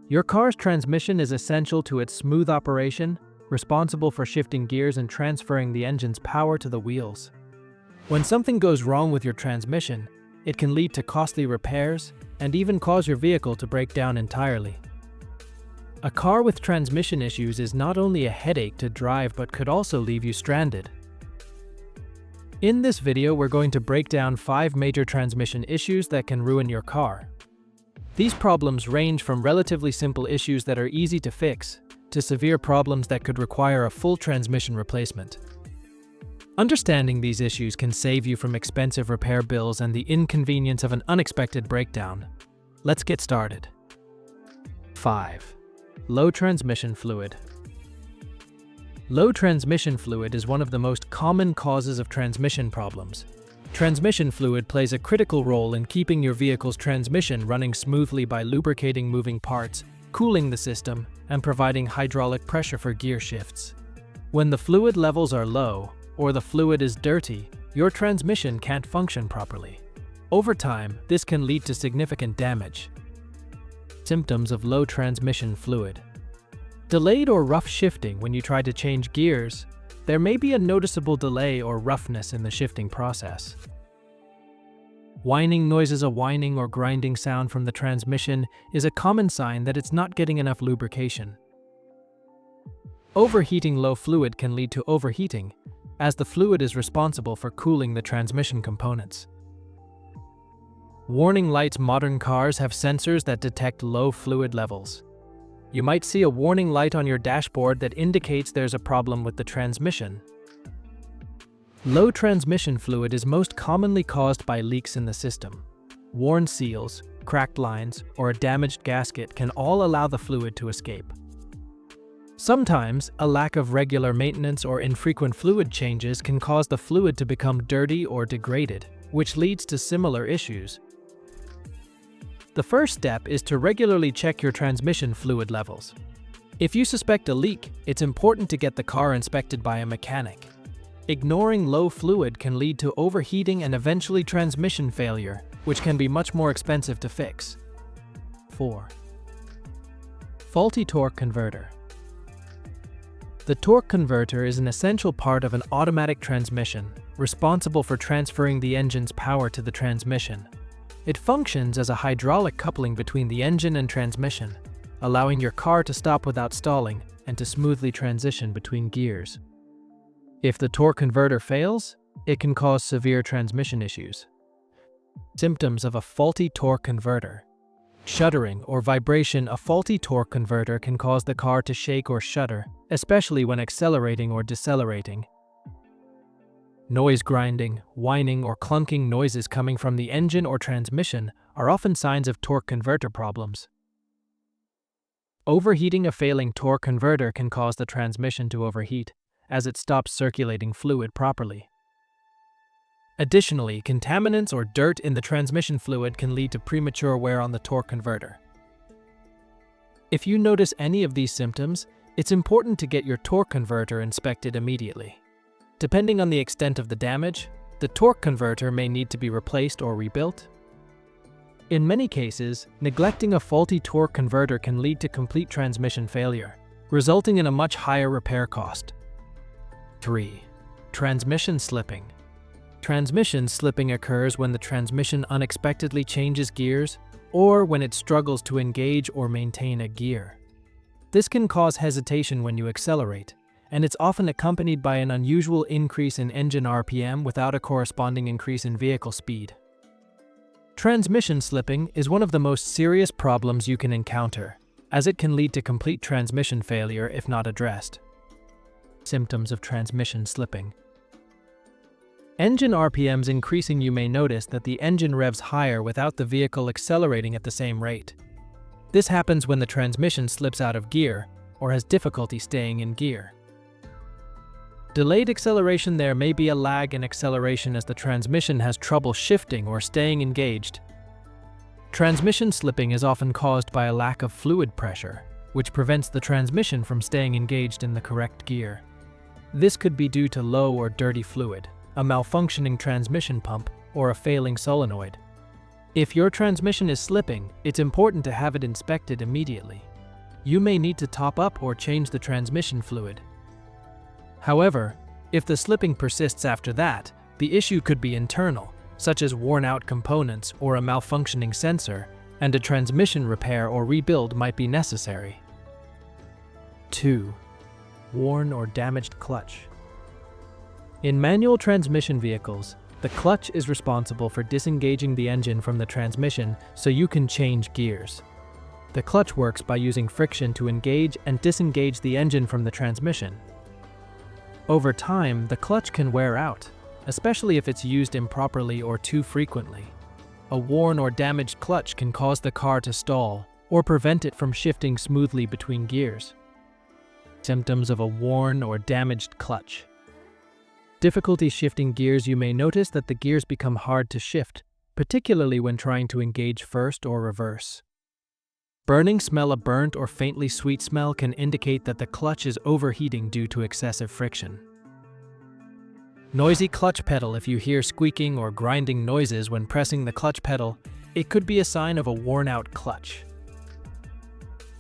Your car's transmission is essential to its smooth operation, responsible for shifting gears and transferring the engine's power to the wheels. When something goes wrong with your transmission, it can lead to costly repairs and even cause your vehicle to break down entirely. A car with transmission issues is not only a headache to drive but could also leave you stranded. In this video, we're going to break down 5 major transmission issues that can ruin your car. These problems range from relatively simple issues that are easy to fix to severe problems that could require a full transmission replacement. Understanding these issues can save you from expensive repair bills and the inconvenience of an unexpected breakdown. Let's get started. 5. Low transmission fluid. Low transmission fluid is one of the most common causes of transmission problems. Transmission fluid plays a critical role in keeping your vehicle's transmission running smoothly by lubricating moving parts, cooling the system, and providing hydraulic pressure for gear shifts. When the fluid levels are low, or the fluid is dirty, your transmission can't function properly. Over time, this can lead to significant damage. Symptoms of low transmission fluid. Delayed or rough shifting when you try to change gears. There may be a noticeable delay or roughness in the shifting process. Whining noises. A whining or grinding sound from the transmission is a common sign that it's not getting enough lubrication. Overheating. Low fluid can lead to overheating, as the fluid is responsible for cooling the transmission components. Warning lights. Modern cars have sensors that detect low fluid levels. You might see a warning light on your dashboard that indicates there's a problem with the transmission. Low transmission fluid is most commonly caused by leaks in the system. Worn seals, cracked lines, or a damaged gasket can all allow the fluid to escape. Sometimes, a lack of regular maintenance or infrequent fluid changes can cause the fluid to become dirty or degraded, which leads to similar issues. The first step is to regularly check your transmission fluid levels. If you suspect a leak, it's important to get the car inspected by a mechanic. Ignoring low fluid can lead to overheating and eventually transmission failure, which can be much more expensive to fix. 4. Faulty torque converter. The torque converter is an essential part of an automatic transmission, responsible for transferring the engine's power to the transmission. It functions as a hydraulic coupling between the engine and transmission, allowing your car to stop without stalling and to smoothly transition between gears. If the torque converter fails, it can cause severe transmission issues. Symptoms of a faulty torque converter. Shuddering or vibration. A faulty torque converter can cause the car to shake or shudder, especially when accelerating or decelerating. Noise. Grinding, whining, or clunking noises coming from the engine or transmission are often signs of torque converter problems. Overheating. A failing torque converter can cause the transmission to overheat, as it stops circulating fluid properly. Additionally, contaminants or dirt in the transmission fluid can lead to premature wear on the torque converter. If you notice any of these symptoms, it's important to get your torque converter inspected immediately. Depending on the extent of the damage, the torque converter may need to be replaced or rebuilt. In many cases, neglecting a faulty torque converter can lead to complete transmission failure, resulting in a much higher repair cost. 3. Transmission slipping. Transmission slipping occurs when the transmission unexpectedly changes gears or when it struggles to engage or maintain a gear. This can cause hesitation when you accelerate, and it's often accompanied by an unusual increase in engine RPM without a corresponding increase in vehicle speed. Transmission slipping is one of the most serious problems you can encounter, as it can lead to complete transmission failure if not addressed. Symptoms of transmission slipping. Engine RPMs increasing. You may notice that the engine revs higher without the vehicle accelerating at the same rate. This happens when the transmission slips out of gear or has difficulty staying in gear. Delayed acceleration. There may be a lag in acceleration as the transmission has trouble shifting or staying engaged. Transmission slipping is often caused by a lack of fluid pressure, which prevents the transmission from staying engaged in the correct gear. This could be due to low or dirty fluid, a malfunctioning transmission pump, or a failing solenoid. If your transmission is slipping, it's important to have it inspected immediately. you may need to top up or change the transmission fluid. However, if the slipping persists after that, the issue could be internal, such as worn-out components or a malfunctioning sensor, and a transmission repair or rebuild might be necessary. 2. Worn or damaged clutch. In manual transmission vehicles, the clutch is responsible for disengaging the engine from the transmission so you can change gears. The clutch works by using friction to engage and disengage the engine from the transmission. Over time, the clutch can wear out, especially if it's used improperly or too frequently. A worn or damaged clutch can cause the car to stall or prevent it from shifting smoothly between gears. Symptoms of a worn or damaged clutch. Difficulty shifting gears. You may notice that the gears become hard to shift, particularly when trying to engage first or reverse. Burning smell. A burnt or faintly sweet smell can indicate that the clutch is overheating due to excessive friction. Noisy clutch pedal. If you hear squeaking or grinding noises when pressing the clutch pedal, it could be a sign of a worn-out clutch.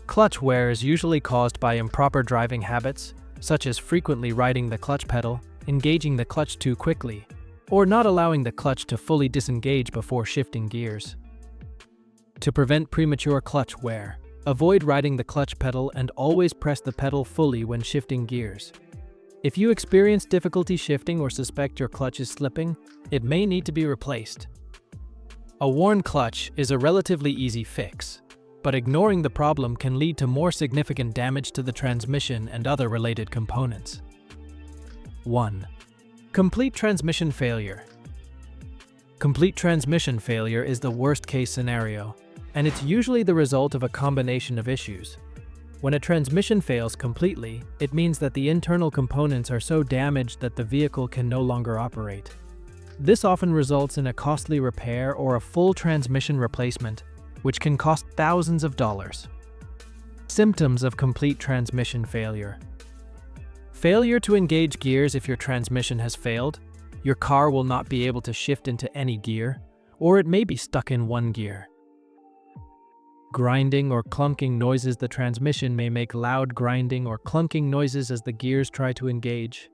Clutch wear is usually caused by improper driving habits, such as frequently riding the clutch pedal, engaging the clutch too quickly, or not allowing the clutch to fully disengage before shifting gears. To prevent premature clutch wear, avoid riding the clutch pedal and always press the pedal fully when shifting gears. If you experience difficulty shifting or suspect your clutch is slipping, it may need to be replaced. A worn clutch is a relatively easy fix, but ignoring the problem can lead to more significant damage to the transmission and other related components. 1. Complete transmission failure. Complete transmission failure is the worst-case scenario, and it's usually the result of a combination of issues. When a transmission fails completely, it means that the internal components are so damaged that the vehicle can no longer operate. This often results in a costly repair or a full transmission replacement, which can cost thousands of dollars. Symptoms of complete transmission failure. Failure to engage gears. If your transmission has failed, your car will not be able to shift into any gear, or it may be stuck in one gear. Grinding or clunking noises. The transmission may make loud grinding or clunking noises as the gears try to engage.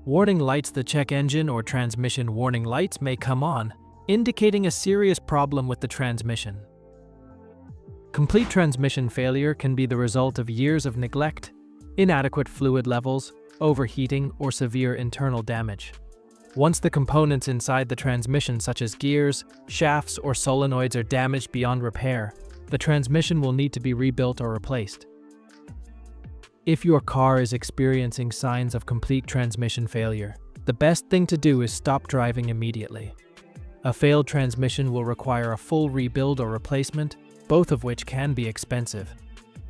Warning lights. The check engine or transmission warning lights may come on, indicating a serious problem with the transmission. Complete transmission failure can be the result of years of neglect, inadequate fluid levels, overheating, or severe internal damage. Once the components inside the transmission, such as gears, shafts, or solenoids, are damaged beyond repair, the transmission will need to be rebuilt or replaced. If your car is experiencing signs of complete transmission failure, the best thing to do is stop driving immediately. A failed transmission will require a full rebuild or replacement, both of which can be expensive.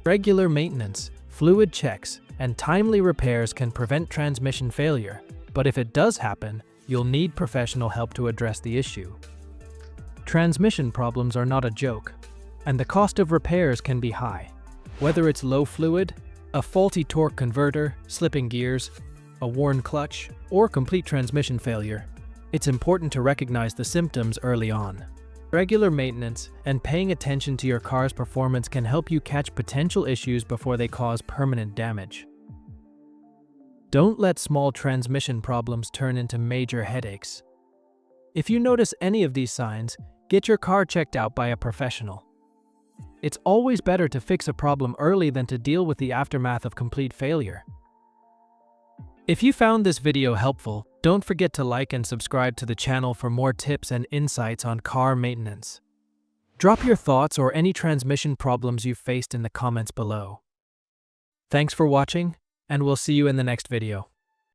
Regular maintenance, fluid checks, and timely repairs can prevent transmission failure, but if it does happen, you'll need professional help to address the issue. Transmission problems are not a joke, and the cost of repairs can be high. Whether it's low fluid, a faulty torque converter, slipping gears, a worn clutch, or complete transmission failure, it's important to recognize the symptoms early on. Regular maintenance and paying attention to your car's performance can help you catch potential issues before they cause permanent damage. Don't let small transmission problems turn into major headaches. If you notice any of these signs, get your car checked out by a professional. It's always better to fix a problem early than to deal with the aftermath of complete failure. If you found this video helpful, don't forget to like and subscribe to the channel for more tips and insights on car maintenance. Drop your thoughts or any transmission problems you've faced in the comments below. Thanks for watching, and we'll see you in the next video.